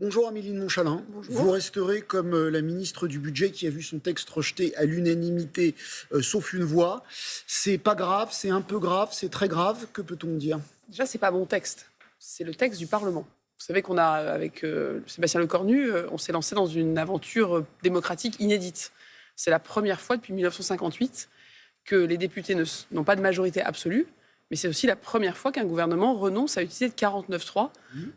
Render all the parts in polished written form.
Bonjour Amélie de Montchalin. Bonjour. Vous resterez comme la ministre du Budget qui a vu son texte rejeté à l'unanimité, sauf une voix. C'est pas grave, c'est un peu grave, c'est très grave. Que peut-on dire ? Déjà, c'est pas mon texte, c'est le texte du Parlement. Vous savez qu'on a, avec Sébastien Lecornu, on s'est lancé dans une aventure démocratique inédite. C'est la première fois depuis 1958 que les députés n'ont pas de majorité absolue, mais c'est aussi la première fois qu'un gouvernement renonce à utiliser le 49.3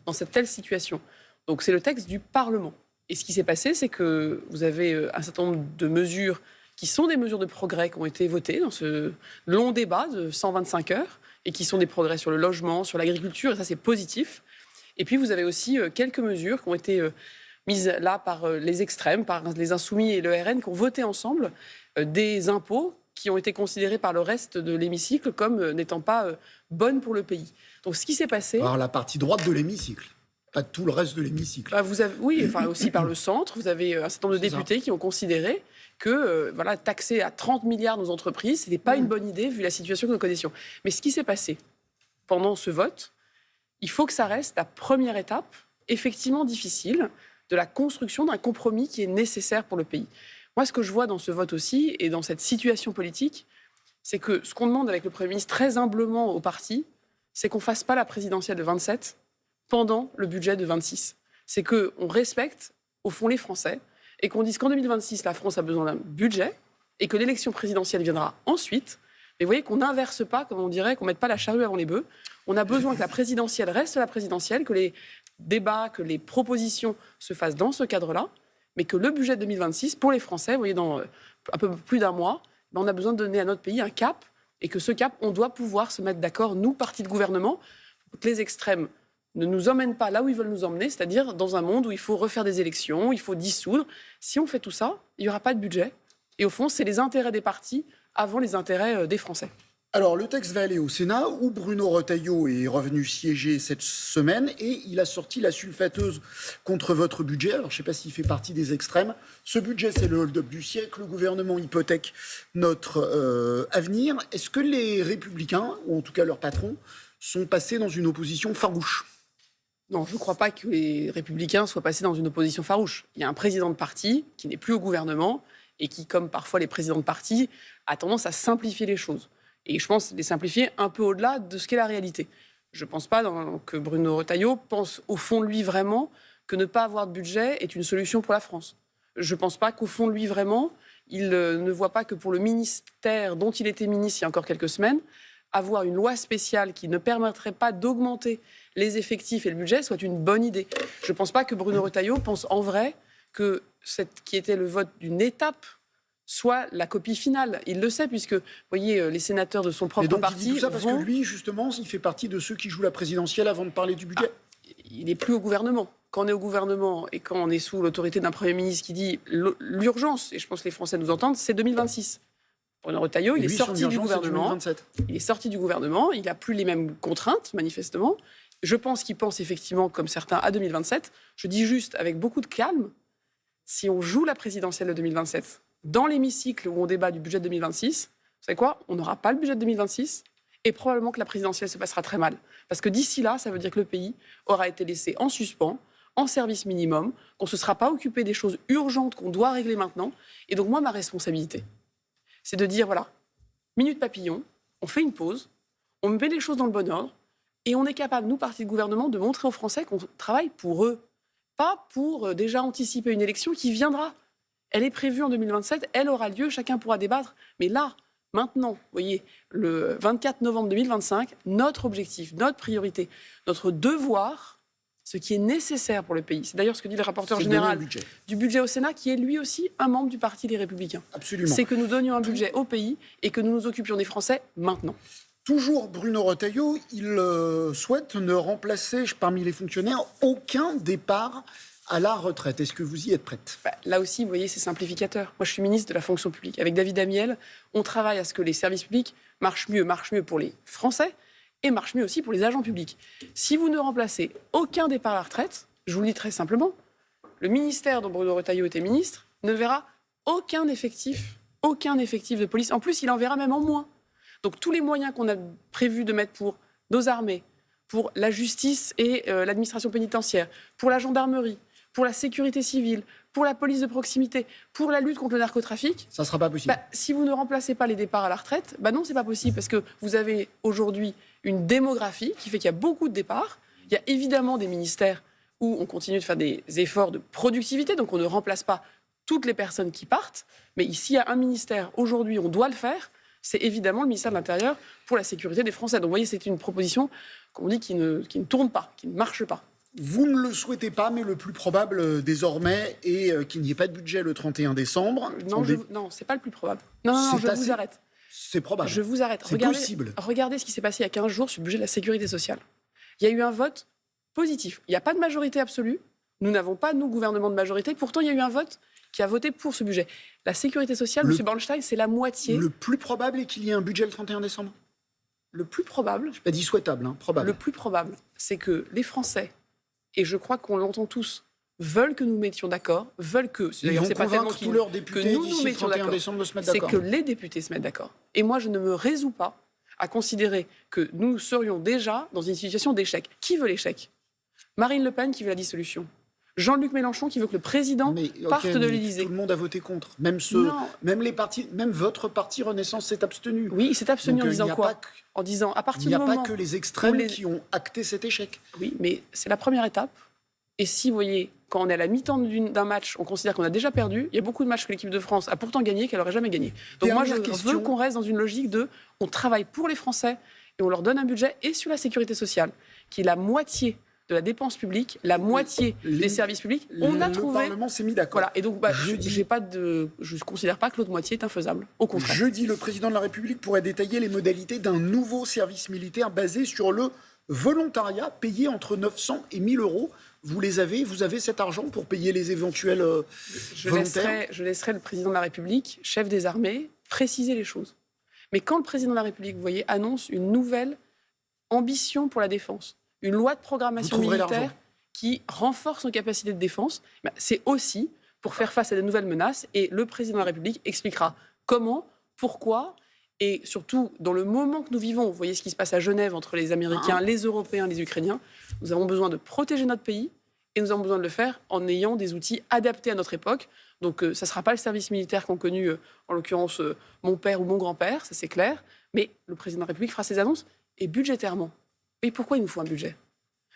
dans cette telle situation. Donc c'est le texte du Parlement. Et ce qui s'est passé, c'est que vous avez un certain nombre de mesures qui sont des mesures de progrès qui ont été votées dans ce long débat de 125 heures et qui sont des progrès sur le logement, sur l'agriculture, et ça c'est positif. Et puis vous avez aussi quelques mesures qui ont été mises là par les extrêmes, par les Insoumis et le RN, qui ont voté ensemble des impôts qui ont été considérés par le reste de l'hémicycle comme n'étant pas bonnes pour le pays. Donc ce qui s'est passé... Par la partie droite de l'hémicycle, pas tout le reste de l'hémicycle. Aussi par le centre, vous avez un certain nombre de députés qui ont considéré que taxer à 30 milliards nos entreprises, ce n'était pas une bonne idée vu la situation que nous connaissions. Mais ce qui s'est passé pendant ce vote, il faut que ça reste la première étape, effectivement difficile, de la construction d'un compromis qui est nécessaire pour le pays. Moi, ce que je vois dans ce vote aussi, et dans cette situation politique, c'est que ce qu'on demande avec le Premier ministre très humblement au parti, c'est qu'on ne fasse pas la présidentielle de 27 pendant le budget de 26. C'est qu'on respecte, au fond, les Français, et qu'on dise qu'en 2026, la France a besoin d'un budget, et que l'élection présidentielle viendra ensuite. Mais vous voyez qu'on n'inverse pas, comme on dirait, qu'on ne mette pas la charrue avant les bœufs. On a besoin que la présidentielle reste la présidentielle, que les débats, que les propositions se fassent dans ce cadre-là, mais que le budget de 2026, pour les Français, vous voyez, dans un peu plus d'un mois, on a besoin de donner à notre pays un cap, et que ce cap, on doit pouvoir se mettre d'accord, nous, partis de gouvernement, pour que les extrêmes ne nous emmènent pas là où ils veulent nous emmener, c'est-à-dire dans un monde où il faut refaire des élections, il faut dissoudre. Si on fait tout ça, il n'y aura pas de budget. Et au fond, c'est les intérêts des partis avant les intérêts des Français. Alors, le texte va aller au Sénat, où Bruno Retailleau est revenu siéger cette semaine, et il a sorti la sulfateuse contre votre budget. Alors, je ne sais pas s'il fait partie des extrêmes. Ce budget, c'est le hold-up du siècle. Le gouvernement hypothèque notre avenir. Est-ce que les Républicains, ou en tout cas leurs patrons, sont passés dans une opposition farouche ? Non, je ne crois pas que les Républicains soient passés dans une opposition farouche. Il y a un président de parti qui n'est plus au gouvernement et qui, comme parfois les présidents de parti, a tendance à simplifier les choses. Et je pense les simplifier un peu au-delà de ce qu'est la réalité. Je ne pense pas que Bruno Retailleau pense au fond de lui vraiment que ne pas avoir de budget est une solution pour la France. Je ne pense pas qu'au fond de lui vraiment, il ne voit pas que pour le ministère dont il était ministre il y a encore quelques semaines, avoir une loi spéciale qui ne permettrait pas d'augmenter les effectifs et le budget soit une bonne idée. Je ne pense pas que Bruno Retailleau pense en vrai que ce qui était le vote d'une étape soit la copie finale. Il le sait, puisque, vous voyez, les sénateurs de son propre parti... Il dit tout ça parce que lui, justement, il fait partie de ceux qui jouent la présidentielle avant de parler du budget. Il n'est plus au gouvernement. Quand on est au gouvernement et quand on est sous l'autorité d'un Premier ministre qui dit l'urgence, et je pense que les Français nous entendent, c'est 2026. Bruno Retailleau, il est sorti du gouvernement. Il est sorti du gouvernement, il n'a plus les mêmes contraintes, manifestement. Je pense qu'il pense effectivement, comme certains, à 2027. Je dis juste, avec beaucoup de calme, si on joue la présidentielle de 2027 dans l'hémicycle où on débat du budget de 2026, vous savez quoi ? On n'aura pas le budget de 2026 et probablement que la présidentielle se passera très mal. Parce que d'ici là, ça veut dire que le pays aura été laissé en suspens, en service minimum, qu'on ne se sera pas occupé des choses urgentes qu'on doit régler maintenant. Et donc moi, ma responsabilité, c'est de dire, voilà, minute papillon, on fait une pause, on met les choses dans le bon ordre et on est capable, nous, partis de gouvernement, de montrer aux Français qu'on travaille pour eux, pas pour déjà anticiper une élection qui viendra. Elle est prévue en 2027, elle aura lieu, chacun pourra débattre. Mais là, maintenant, vous voyez, le 24 novembre 2025, notre objectif, notre priorité, notre devoir, ce qui est nécessaire pour le pays, c'est d'ailleurs ce que dit le rapporteur général du budget au Sénat, qui est lui aussi un membre du Parti des Républicains. Absolument. C'est que nous donnions un budget au pays et que nous nous occupions des Français maintenant. Toujours Bruno Retailleau, il souhaite ne remplacer parmi les fonctionnaires aucun départ à la retraite. Est-ce que vous y êtes prête ? Là aussi, vous voyez, c'est simplificateur. Moi, je suis ministre de la fonction publique. Avec David Amiel, on travaille à ce que les services publics marchent mieux pour les Français et marchent mieux aussi pour les agents publics. Si vous ne remplacez aucun départ à la retraite, je vous le dis très simplement, le ministère dont Bruno Retailleau était ministre ne verra aucun effectif de police. En plus, il en verra même en moins. Donc tous les moyens qu'on a prévu de mettre pour nos armées, pour la justice et l'administration pénitentiaire, pour la gendarmerie, pour la sécurité civile, pour la police de proximité, pour la lutte contre le narcotrafic, ça ne sera pas possible. Si vous ne remplacez pas les départs à la retraite, non, c'est pas possible parce que vous avez aujourd'hui une démographie qui fait qu'il y a beaucoup de départs. Il y a évidemment des ministères où on continue de faire des efforts de productivité, donc on ne remplace pas toutes les personnes qui partent. Mais ici, il y a un ministère, aujourd'hui, on doit le faire, c'est évidemment le ministère de l'Intérieur pour la sécurité des Français. Donc vous voyez, c'est une proposition, comme on dit, qui ne tourne pas, qui ne marche pas. Vous ne le souhaitez pas, mais le plus probable désormais est qu'il n'y ait pas de budget le 31 décembre. Non, c'est pas le plus probable. Non, je vous arrête. C'est probable. Je vous arrête. C'est possible. Regardez ce qui s'est passé il y a 15 jours sur le budget de la sécurité sociale. Il y a eu un vote positif. Il n'y a pas de majorité absolue. Nous n'avons pas, nous, gouvernement de majorité. Pourtant, il y a eu un vote qui a voté pour ce budget. La sécurité sociale, M. Bornstein, c'est la moitié. Le plus probable est qu'il y ait un budget le 31 décembre. Le plus probable. Je n'ai pas dit souhaitable, probable. Le plus probable, c'est que les Français, et je crois qu'on l'entend tous, veulent que nous mettions d'accord, veulent que... D'ailleurs, c'est pas tellement tous leurs députés d'ici le 31 décembre de se mettre d'accord. C'est que les députés se mettent d'accord. Et moi, je ne me résous pas à considérer que nous serions déjà dans une situation d'échec. Qui veut l'échec ? Marine Le Pen qui veut la dissolution. Jean-Luc Mélenchon qui veut que le président parte de l'Élysée. Tout le monde a voté contre. Même les partis, même votre parti Renaissance s'est abstenu. Oui, il s'est abstenu en disant quoi ? En disant à partir du moment... Il n'y a pas que les extrêmes qui ont acté cet échec. Oui, mais c'est la première étape. Et si, vous voyez, quand on est à la mi-temps d'un match, on considère qu'on a déjà perdu, il y a beaucoup de matchs que l'équipe de France a pourtant gagné, qu'elle n'aurait jamais gagné. Donc moi, je veux qu'on reste dans une logique de on travaille pour les Français et on leur donne un budget et sur la sécurité sociale, qui est la moitié de la dépense publique, la moitié des services publics. On a trouvé... Le Parlement s'est mis d'accord. Voilà. Et donc, je ne considère pas que l'autre moitié est infaisable. Au contraire. Jeudi, le président de la République pourrait détailler les modalités d'un nouveau service militaire basé sur le volontariat, payé entre 900 et 1000 euros. Vous avez cet argent pour payer les éventuels volontaires. Je laisserai le président de la République, chef des armées, préciser les choses. Mais quand le président de la République, vous voyez, annonce une nouvelle ambition pour la défense, une loi de programmation militaire qui renforce nos capacités de défense, c'est aussi pour faire face à de nouvelles menaces. Et le président de la République expliquera comment, pourquoi, et surtout dans le moment que nous vivons. Vous voyez ce qui se passe à Genève entre les Américains, les Européens, les Ukrainiens. Nous avons besoin de protéger notre pays et nous avons besoin de le faire en ayant des outils adaptés à notre époque. Donc ça ne sera pas le service militaire qu'ont connu, en l'occurrence, mon père ou mon grand-père, ça c'est clair. Mais le président de la République fera ses annonces et budgétairement. Et pourquoi il nous faut un budget ?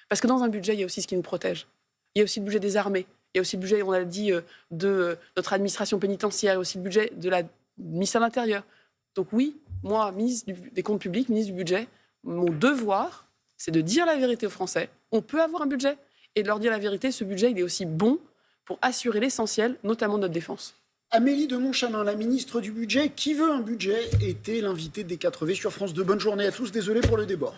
Parce que dans un budget, il y a aussi ce qui nous protège. Il y a aussi le budget des armées. Il y a aussi le budget, on a dit, de notre administration pénitentiaire. Il y a aussi le budget de la ministère de l'Intérieur. Donc oui, moi, ministre des Comptes publics, ministre du Budget, mon devoir, c'est de dire la vérité aux Français. On peut avoir un budget et de leur dire la vérité. Ce budget, il est aussi bon pour assurer l'essentiel, notamment notre défense. Amélie de Montchalin, la ministre du Budget, qui veut un budget, était l'invitée des 4V sur France 2. Bonne journée à tous, désolé pour le débord.